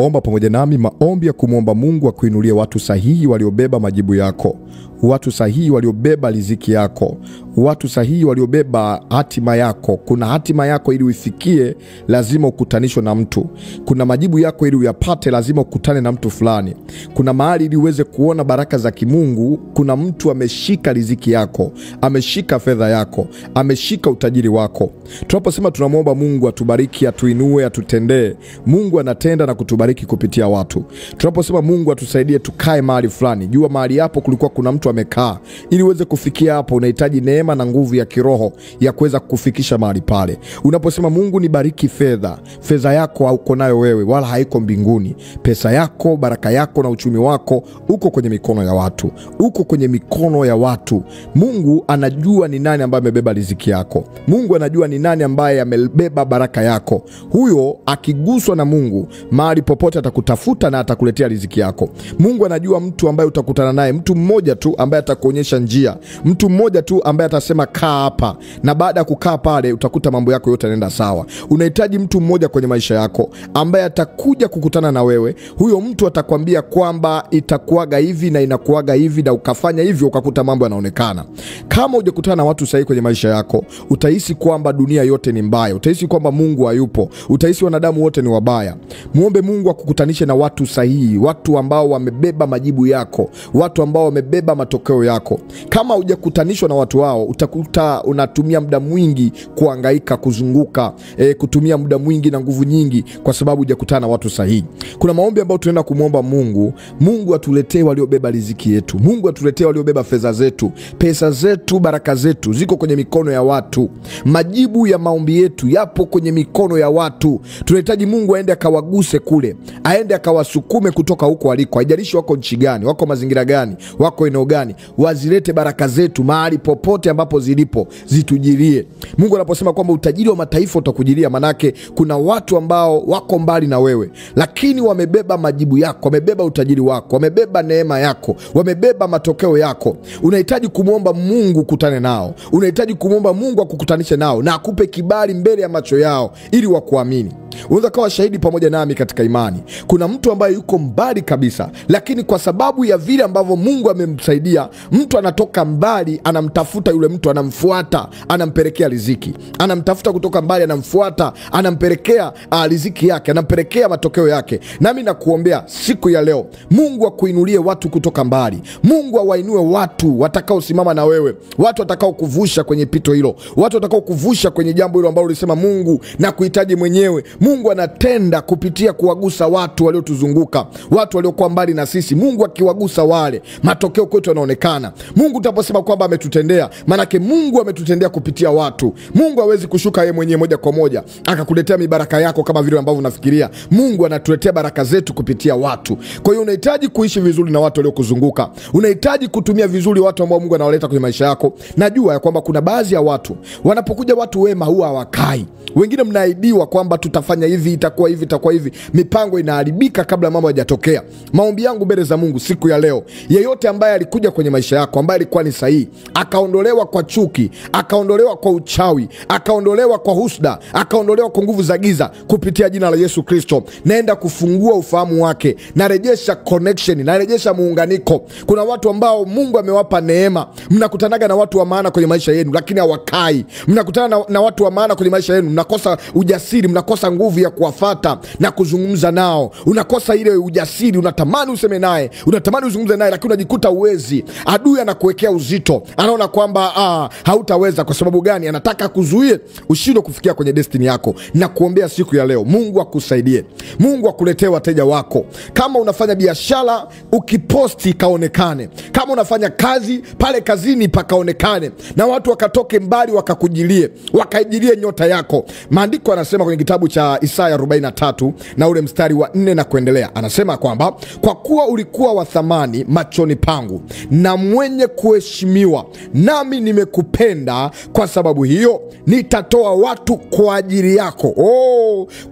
Omba pamoja nami maombi ya kumwomba Mungu akuinulie watu sahihi waliobeba majibu yako, watu sahihi waliobeba riziki yako, watu sahihi waliobeba hatima yako. Kuna hatima yako ili uifikie lazima ukutanishwe na mtu. Kuna majibu yako ili uyapate lazima ukutane na mtu fulani. Kuna mahali ili uweze kuona baraka za kimungu, kuna mtu ameshika riziki yako, ameshika fedha yako, ameshika utajiri wako. Tunaposema tunamwomba Mungu atubariki, atuinue, atutendee, Mungu anatenda na kutubariki kupitia watu. Tunaposema Mungu atusaidie tukae mahali fulani, jua mahali hapo kulikuwa kuna mtu amekaa. Ili uweze kufikia hapo unahitaji neema na nguvu ya kiroho ya kuweza kukufikisha mahali pale. Unaposema Mungu nibariki fedha, fedha yako hauko nayo wewe wala haiko mbinguni. Pesa yako, baraka yako na uchumi wako uko kwenye mikono ya watu. Uko kwenye mikono ya watu. Mungu anajua ni nani ambaye amebeba riziki yako. Mungu anajua ni nani ambaye amebeba baraka yako. Huyo akiguswa na Mungu, mahali popote atakutafuta na atakuletea riziki yako. Mungu anajua mtu ambaye utakutana naye, mtu mmoja tu ambaye atakuonyesha njia, mtu mmoja tu ambaye atasema kaa hapa, na baada ya kukaa pale utakuta mambo yako yote yanaenda sawa. Unahitaji mtu mmoja kwenye maisha yako ambaye atakuja kukutana na wewe. Huyo mtu atakwambia kwamba itakuaga hivi na inakuaga hivi, na ukafanya hivyo ukakuta mambo yanaonekana. Kama hujakutana na watu sahihi kwenye maisha yako, utahisi kwamba dunia yote ni mbaya, utahisi kwamba Mungu hayupo, utahisi wanadamu wote ni wabaya. Muombe Mungu akukutanishe na watu sahihi, watu ambao wamebeba majibu yako, watu ambao wamebeba matokeo yako. Kama hujakutanishwa na watu hao, utakuta unatumia muda mwingi kuhangaika, kuzunguka, kutumia muda mwingi na nguvu nyingi kwa sababu hujakutana na watu sahihi. Kuna maombi ambayo tunaenda kumwomba Mungu. Mungu atuletee waliobeba riziki yetu. Mungu atuletee waliobeba fedha zetu, pesa zetu, baraka zetu ziko kwenye mikono ya watu. Majibu ya maombi yetu yapo kwenye mikono ya watu. Tunahitaji Mungu aende akawaguse kule, aende akawasukume kutoka huko waliko. Haijalishi wako nchi gani, wako mazingira gani, wako eneo gani, wazilete baraka zetu mahali popote ambapo zilipo, zitujirie. Mungu anaposema kwamba utajiri wa mataifa utakujiria, manake kuna watu ambao wako mbali na wewe, lakini wamebeba majibu yako, wamebeba utajiri wako, wamebeba neema yako, wamebeba matokeo yako. Unahitaji kumwomba Mungu kutane nao. Unahitaji kumwomba Mungu akukutanishe nao na akupe kibali mbele ya macho yao ili wakuamini. Unaweza kuwa shahidi pamoja nami katika imani. Kuna mtu ambaye yuko mbali kabisa, lakini kwa sababu ya vile ambavyo Mungu amemsaidia, mtu anatoka mbali, anamtafuta yule mtu, anamfuata, anampelekea riziki. Anamtafuta kutoka mbali, anamfuata, anampelekea riziki yake, anampelekea matokeo yake. Nami nakuombea siku ya leo, Mungu akuinulie watu kutoka mbali. Mungu awainue watu watakao simama na wewe, watu watakao kuvusha kwenye pito hilo, watu watakao kuvusha kwenye jambo hilo ambalo ulisema Mungu na kuhitaji mwenyewe. Mungu anatenda kupitia kuwagusa watu waliotuzunguka, watu waliokuwa mbali na sisi. Mungu akiwagusa wale, matokeo kwetu yanaonekana. Mungu utaposema kwamba ametutendea, manake Mungu ametutendea kupitia watu. Mungu hawezi kushuka yeye mwenyewe moja kwa moja akakuletea mibaraka yako kama vile ambavyo unafikiria. Mungu anatuletea baraka zetu kupitia watu. Kwa hiyo unahitaji kuishi vizuri na watu waliokuzunguka. Unahitaji kutumia vizuri watu ambao Mungu anawaleta kwenye maisha yako. Najua ya kwamba kuna baadhi ya watu, wanapokuja watu wema huwa hawakai. Wengine mnaidiwa kwamba tutafanya hivi, itakuwa hivi, itakuwa hivi. Mipango inaharibika kabla mambo hayajatokea. Maombi yangu mbele za Mungu siku ya leo, yeyote ambaye alikuja kwenye maisha yako ambaye alikuwa ni sahihi, akaondolewa kwa chuki, akaondolewa kwa uchawi, akaondolewa kwa husda, akaondolewa kwa nguvu za giza, kupitia jina la Yesu Kristo, naenda kufungua ufahamu wake, narejesha connection, narejesha muunganiko. Kuna watu ambao Mungu amewapa neema, mnakutanaga na watu wa maana kwenye maisha yenu lakini hawakai. Mnakutana na watu wa maana kwenye maisha yenu, mnakosa ujasiri, mnakosa nguvu ya kuwafata na kuzungumza nao. Unakosa ile ujasiri, unatamani useme naye, unatamani uzungumze naye, lakini unajikuta uwezi. Adui anakuwekea uzito, anaona kwamba hautaweza. Kwa sababu gani? Anataka kuzuie ushindwe kufikia kwenye destiny yako. Na kuombea siku ya leo, Mungu akusaidie, Mungu akuletee wateja wako. Kama unafanya biashara, ukiposti kaonekane. Kama unafanya kazi, pale kazini pakaonekane, na watu wakatoke mbali wakakujilie, wakaijilie nyota yako. Maandiko anasema kwenye kitabu cha Isaya 43 na ule mstari wa 4 na kuendelea, anasema kwamba kwa kuwa ulikuwa wa thamani machoni pangu na mwenye kuheshimiwa, nami nimekupenda, kwa sababu hiyo nitatoa watu kwa ajili yako.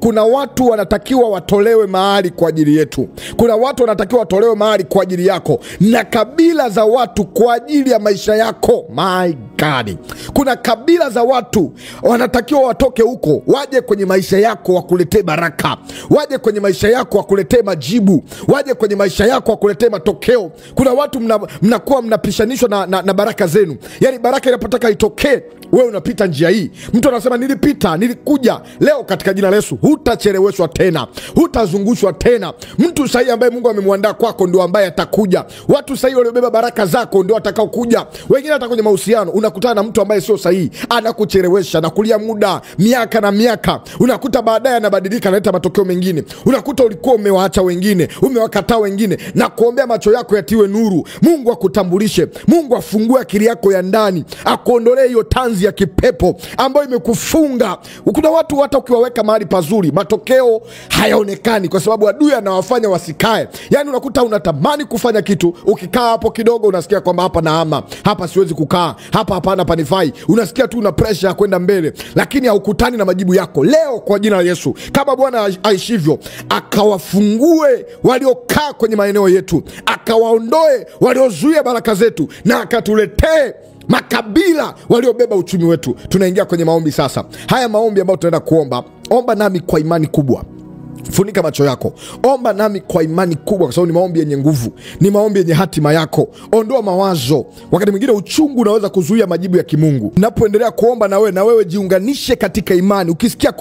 Kuna watu wanatakiwa watolewe mahali kwa ajili yetu. Kuna watu wanatakiwa watolewe mahali kwa ajili yako, na kabila za watu kwa ajili ya maisha yako. My God. gani? Kuna kabila za watu wanatakiwa watoke huko, waje kwenye maisha yako wakuletee baraka, waje kwenye maisha yako wakuletee majibu, waje kwenye maisha yako wakuletee matokeo. Kuna watu mnakuwa mnapishanishwa na baraka zenu. Yani baraka inapotaka itokee, wewe unapita njia hii. Mtu anasema nilipita, nilikuja. Leo katika jina la Yesu hutacheleweshwa tena, hutazungushwa tena. Mtu sahihi ambaye Mungu amemwandaa kwako ndio ambaye atakuja. Watu sahihi waliobeba baraka zako ndio watakao kuja. Wengine hata kwenye mahusiano unakutana na mtu ambaye sio sahihi, anakuchelewesha na kulia muda miaka na miaka. Unakuta baadaye anabadilika, analeta matokeo mengine. Unakuta ulikuwa umewaacha wengine, umewakataa wengine, na kuombea macho yako yatiwe nuru. Mungu akutambulishe, Mungu afungue akili yako ya ndani, akuondolee hiyo tanzi ya kipepo ambayo imekufunga. Kuna watu hata ukiwaweka mahali pazuri, matokeo hayaonekani kwa sababu adui anawafanya wasikae. Yani unakuta unatamani kufanya kitu, ukikaa hapo kidogo unasikia kwamba hapa naama, hapa siwezi kukaa, hapa hapana panifai. Unasikia tu una pressure ya kwenda mbele, lakini haukutani na majibu yako. Leo kwa jina la Yesu, kama Bwana aishivyo, akawafungue waliokaa kwenye maeneo yetu, akawaondoe waliozuia baraka zetu, na akatuletee makabila waliobeba uchumi wetu. Tunaingia kwenye maombi sasa. Haya maombi ambayo tunaenda kuomba, omba nami kwa imani kubwa. Funika macho yako, omba nami kwa imani kubwa, kwa sababu ni maombi yenye nguvu, ni maombi yenye hatima yako. Ondoa mawazo. Wakati mwingine uchungu unaweza kuzuia majibu ya kimungu. Unapoendelea kuomba na wewe jiunganishe katika imani. Ukisikia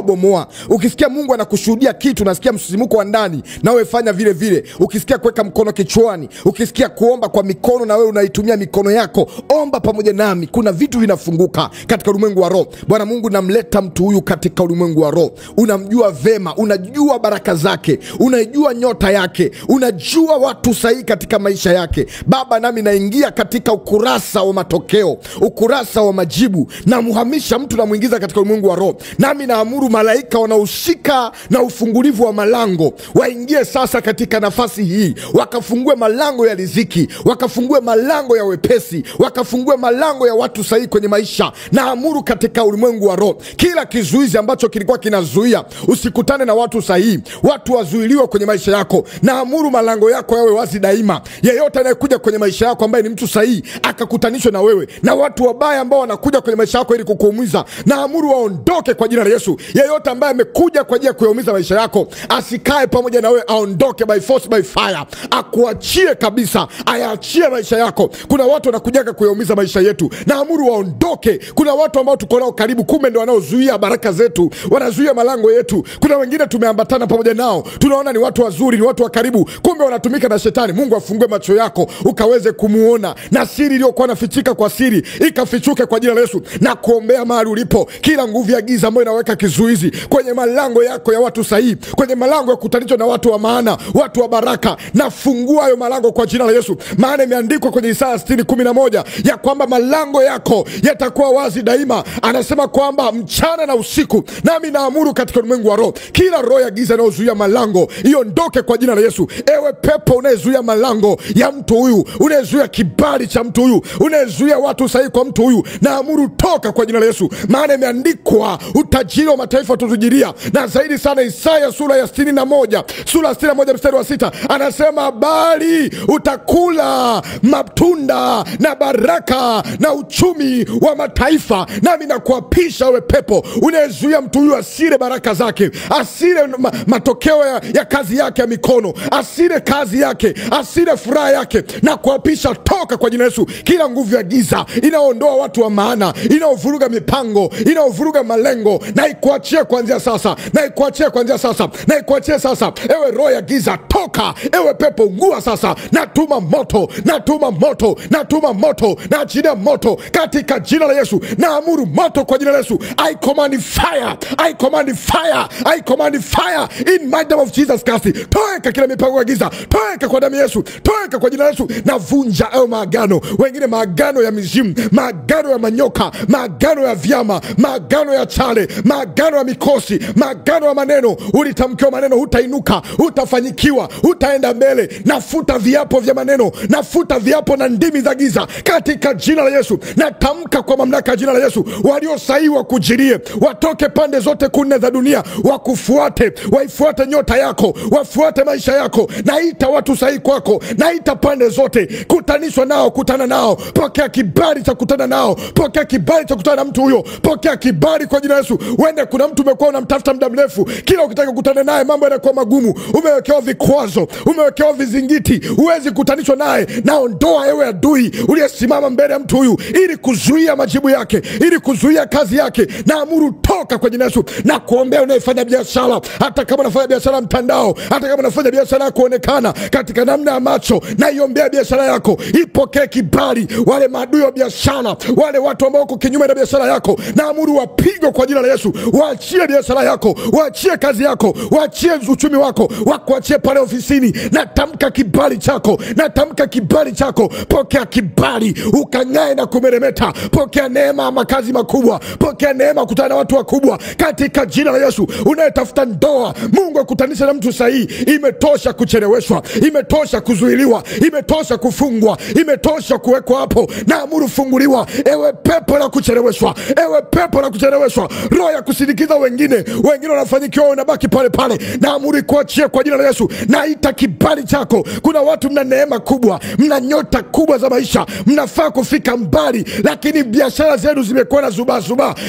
bomoa, ukisikia Mungu anakushuhudia kitu, nasikia msisimuko wa ndani, na wewe fanya vile vile. Ukisikia kuweka mkono kichwani, ukisikia kuomba kwa mikono, na wewe unaitumia mikono yako, omba pamoja nami. Kuna vitu vinafunguka katika ulimwengu wa roho. Bwana Mungu, namleta mtu huyu katika ulimwengu wa roho. Unamjua vema, unajua baraka zake, unajua nyota yake, unajua watu sahihi katika maisha yake. Baba, nami naingia katika ukurasa wa matokeo, ukurasa wa majibu. Na muhamisha mtu, na muingiza katika ulimwengu wa roho. Nami naamuru malaika wanaoshika na ufungulivu wa malango waingie sasa katika nafasi hii, wakafungue malango ya riziki, wakafungue malango ya wepesi, wakafungue malango ya watu sahihi kwenye maisha. Naamuru katika ulimwengu wa roho, kila kizuizi ambacho kilikuwa kinazuia usikutane na watu sahihi, watu wazuiliwe kwenye maisha yako, naamuru malango yako yawe wazi daima. Yeyote anayekuja kwenye maisha yako ambaye ni mtu sahihi, akakutanishwe na wewe na watu wabaya ambao wanakuja kwenye maisha yako ili kukuumiza, naamuru waondoke kwa jina la Yesu. Yeyote ambaye amekuja kwa ajili ya kuyaumiza maisha yako, asikae pamoja na wewe, aondoke by force by fire, akuachie kabisa, ayaachie maisha yako. Kuna watu wanakujaga kuyaumiza maisha yetu, naamuru waondoke. Kuna watu ambao tuko nao karibu, kumbe ndio wanaozuia baraka zetu, wanazuia malango yetu. Kuna wengine tumeambatana pamoja nao, tunaona ni watu wazuri, ni watu wa karibu, kumbe wanatumika na shetani. Mungu afungue macho yako ukaweze kumuona, na siri iliyokuwa nafichika kwa siri ikafichuke kwa jina la Yesu. Na kuombea mahali ulipo, kila nguvu ya giza ambayo inaweka kizuizi kwenye malango yako ya watu sahihi, kwenye malango ya kutanishwa na watu wa maana, watu wa baraka, na fungua hayo malango kwa jina la Yesu. Maana imeandikwa kwenye Isaya 60:11 ya kwamba malango yako yatakuwa wazi daima. Anasema kwamba mchana na usiku. Nami naamuru katika ulimwengu wa roho, kila roho ya giza inayozuia malango iondoke kwa jina la Yesu. Ewe pepo unayezuia malango ya mtu huyu, unayezuia kibali cha mtu huyu, unayezuia watu sahihi kwa mtu huyu, naamuru toka kwa jina la Yesu. Maana imeandikwa utajiri wa mataifa tutujiria. Na zaidi sana Isaya sura ya 61, sura 61 mstari wa 6, anasema bali utakula matunda na baraka na uchumi wa mataifa. Nami nakuapisha wewe pepo unayezuia mtu huyu asile baraka zake, asile matokeo ya kazi yake ya mikono, asile kazi yake, asile furaha yake, na kuapisha toka kwa jina la Yesu. Kila nguvu ya giza inaondoa watu wa maana, inaovuruga mipango, inaovuruga malengo, na ikuachie kuanzia sasa, na ikuachie kuanzia sasa, na ikuachie sasa. Ewe roho ya giza toka, ewe pepo ungua sasa. Natuma moto, natuma moto, natuma moto, na achilia moto katika jina la Yesu. Naamuru moto kwa jina la Yesu. I command fire, I command fire, I command fire in my name of Jesus Christ. Toeka kila mipango ya giza, toeka kwa damu ya Yesu, toeka kwa jina la Yesu. Navunja hayo maagano, wengine maagano ya mizimu, maagano ya manyoka, maagano ya vyama, maagano ya chale, maagano ya mikosi, maagano ya maneno. Ulitamkiwa maneno, hutainuka, hutafanyikiwa, hutaenda mbele. Nafuta viapo vya maneno, nafuta viapo na ndimi za giza katika jina la Yesu. Natamka kwa mamlaka ya jina la Yesu, walio sahihi wakujirie, watoke pande zote 4 za dunia, wakufuate, waifuate nyota yako, wafuate maisha yako. Naita watu sahihi kwako, naita pande zote, kutanishwa nao, kutana nao, pokea kibali cha kutana nao, pokea kibali cha kutana na mtu huyo, pokea kibali kwa jina la Yesu. Wende kuna mtu umekuwa unamtafuta muda mrefu, kila ukitaka kukutana naye mambo yanakuwa magumu, umewekewa vikwazo, umewekewa vizingiti, huwezi kutanishwa naye. Naondoa ewe adui uliyesimama mbele ya mtu huyu ili kuzuia majibu yake, ili kuzuia kazi yake. Naamuru toka kwa jina la Yesu. Na kuombea unayefanya biashara, hata kama unafanya biashara mtandao, hata kama unafanya biashara ya kuonekana katika namna ya macho, na iombea biashara yako ipokee kibali. Wale maadui wa biashara, wale watu ambao wako kinyume na biashara yako, naamuru wapigwe kwa jina la Yesu. Waachie biashara yako, waachie kazi yako, waachie uchumi wako, wakuachie pale ofisini. Natamka kibali chako, natamka kibali chako. Pokea kibali ukang'ae na kumeremeta. Pokea neema ya makazi makubwa, pokea neema kutana na watu wakubwa katika jina la Yesu. Unayetafuta ndoa, Mungu akutanisha na mtu sahihi. Imetosha kucheleweshwa, imetosha kuzuiliwa, imetosha kufungwa, imetosha kuwekwa hapo. Naamuru funguliwa ewe pepo la kucheleweshwa, ewe pepo la kucheleweshwa, roho ya kusindikiza wengine wanafanikiwa, unabaki pale pale. Naamuru kuachia kwa jina la Yesu. Naita kibali chako. Kuna watu mna neema kubwa, mna nyota kubwa za maisha, mnafaa kufika mbali, lakini biashara zenu zimekuwa na zuba,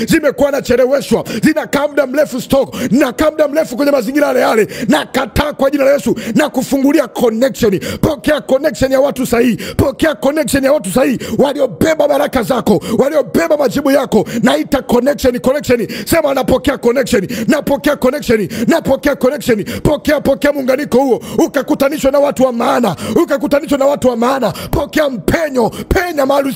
zimekuwa na cheleweshwa, zinakaa muda mrefu stock, na muda mrefu kwenye mazingira yale. Na kataa kwa jina la Yesu na kufungulia connection. Pokea connection ya watu sahihi, pokea connection ya watu sahihi waliobeba baraka zako, waliobeba majibu yako. Naita connection. Sema napokea connection, napokea connection, napokea connection. Pokea muunganiko huo, ukakutanishwa na watu wa maana, ukakutanishwa na watu wa maana. Pokea mpenyo, penya mahali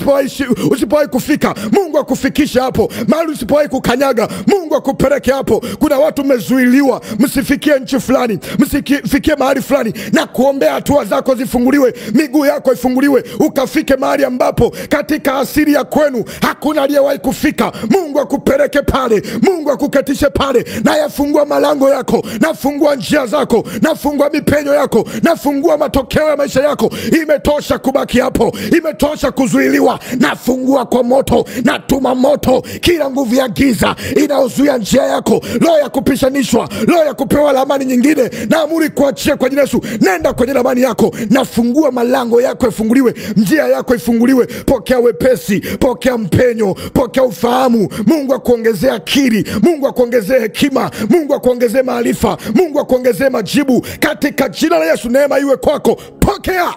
usipowahi kufika, Mungu akufikisha hapo. Mahali usipowahi kukanyaga, Mungu akupeleke hapo. Kuna watu mmezuiliwa, msifikie nchi fulani, msifikie mahali fulani. Na kuombea hatua zako zifunguliwe, miguu yako ifunguliwe, ukafike mahali ambapo katika asili ya kwenu hakuna aliyewahi kufika. Mungu akupeleke pale, Mungu akuketishe pale. Na yafungua malango yako, nafungua njia zako, nafungua mipenyo yako, nafungua matokeo ya maisha yako. Imetosha kubaki hapo, imetosha kuzuiliwa. Nafungua kwa moto, natuma moto kila nguvu ya giza inaozuia njia yako, roho ya kupishanishwa, roho ya kupewa ramani nyingine, naamuru kuachia kwa jina la Yesu. Nenda kwenye ramani yako, nafungua malango yako ifunguliwe, njia yako ifunguliwe. Pokea wepesi, pokea mpenyo, pokea ufahamu. Mungu akuongezea akili, Mungu akuongezea hekima, Mungu akuongezea maarifa, Mungu akuongezea majibu katika jina la Yesu. Neema iwe kwako, pokea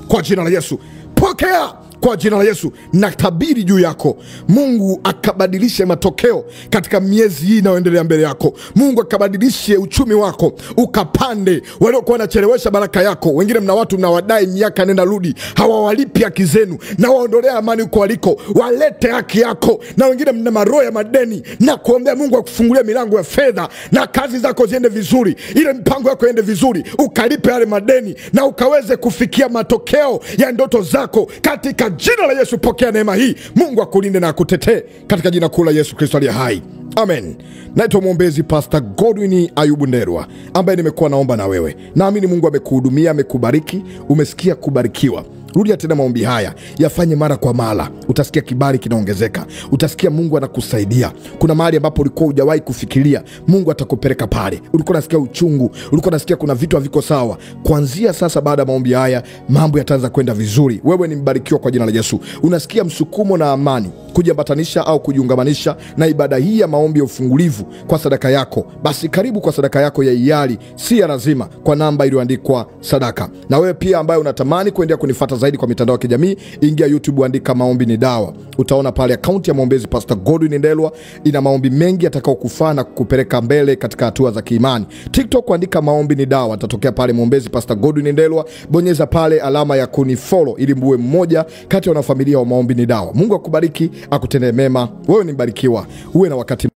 kwa jina la Yesu, pokea kwa jina la Yesu. Na tabiri juu yako, Mungu akabadilishe matokeo katika miezi hii inayoendelea mbele yako. Mungu akabadilishe uchumi wako, ukapande. Waliokuwa wanachelewesha baraka yako, wengine mna watu mnawadai miaka nenda rudi, hawawalipi haki zenu, na waondolea amani huko waliko, walete haki yako. Na wengine mna maroho ya madeni, na kuombea Mungu akufungulia milango ya fedha, na kazi zako ziende vizuri, ile mpango yako iende vizuri, ukalipe yale madeni, na ukaweze kufikia matokeo ya ndoto zako katika jina la Yesu. Pokea neema hii. Mungu akulinde na akutetee katika jina kuu la Yesu Kristo aliye hai. Amen. Naitwa mwombezi Pastor Godwin Ayubu Ndelwa, ambaye nimekuwa naomba na wewe. Naamini Mungu amekuhudumia, amekubariki, umesikia kubarikiwa. Rudia tena maombi haya, yafanye mara kwa mara. Utasikia kibali kinaongezeka, utasikia Mungu anakusaidia. Kuna mahali ambapo ulikuwa hujawahi kufikiria, Mungu atakupeleka pale. Ulikuwa unasikia uchungu, ulikuwa unasikia kuna vitu haviko sawa. Kuanzia sasa, baada ya maombi haya, mambo yataanza kwenda vizuri. Wewe ni mbarikiwa kwa jina la Yesu. Unasikia msukumo na amani kujiambatanisha au kujiungamanisha na ibada hii ya maombi ya ufungulivu kwa sadaka yako, basi karibu kwa sadaka yako ya hiari, si ya lazima, kwa namba iliyoandikwa sadaka. Na wewe pia ambaye unatamani kuendelea kunifuata zaidi kwa mitandao ya kijamii, ingia YouTube, andika maombi ni dawa. Utaona pale akaunti ya mwombezi Pastor Godwin Ndelwa, ina maombi mengi yatakao kufaa na kukupeleka mbele katika hatua za kiimani. TikTok, andika maombi ni dawa, atatokea pale mwombezi Pastor Godwin Ndelwa. Bonyeza pale alama ya kunifollow ili mwe mmoja kati ya wanafamilia wa maombi ni dawa. Mungu akubariki, akutendee mema. Wewe ni mbarikiwa, uwe na wakati